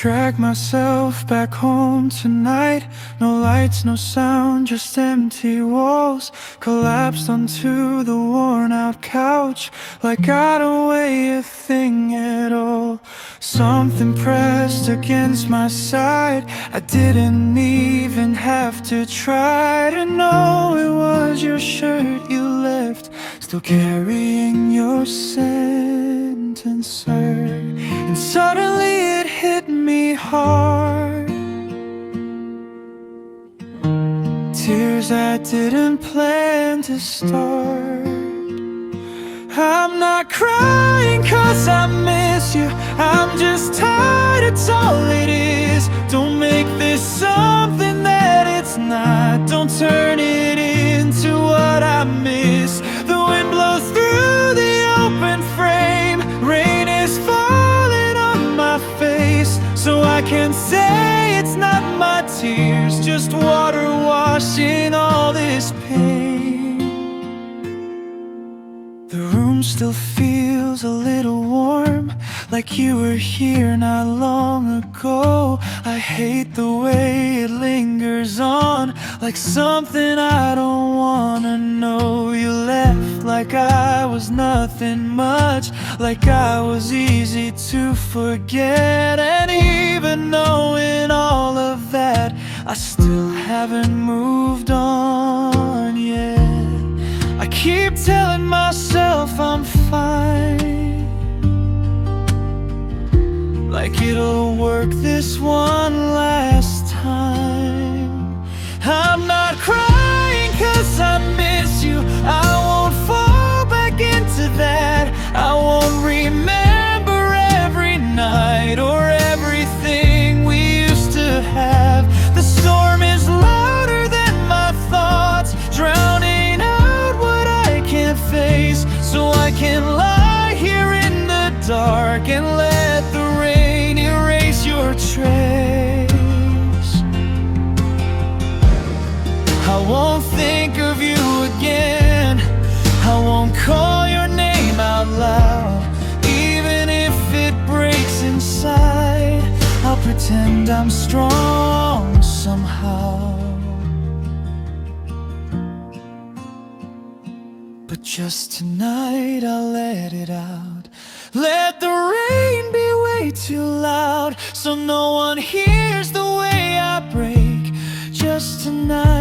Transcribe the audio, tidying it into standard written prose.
drag myself back home tonight. No lights, no sound, just empty walls. Collapsed onto the worn out couch, like I don't weigh a thing at all. Something pressed against my side, I didn't even have to try to know it was your shirt you left, still carrying your sentencer. And suddenly it hit me hard, tears I didn't plan to start. I'm not crying 'cause I miss you, I'm just tired, it's all it is. Don't make this something that it's not, don't turn it into what I miss. The wind blows through the open frame, rain is falling on my face, so I can say it's not my tears, just water washing all this pain. The room still feels a little warm, like you were here not long ago. I hate the way it lingers on, like something I don't wanna know. You left like I was nothing much, like I was easy to forget. And even knowing all of that, I still haven't moved on yet. I keep telling myself I'm fine, like it'll work this one last time. I'm not crying 'cause I miss you, I won't fall back into that. I won't remember every night or everything we used to have. The storm is louder than my thoughts, drowning out what I can't face, so I can lie here in the dark and let the rain erase your trace. I won't think of you again, I won't call your name out loud. Even if it breaks inside, I'll pretend I'm strong somehow. But just tonight I'll let it out, let the rain be way too loud, so no one hears the way I break. Just tonight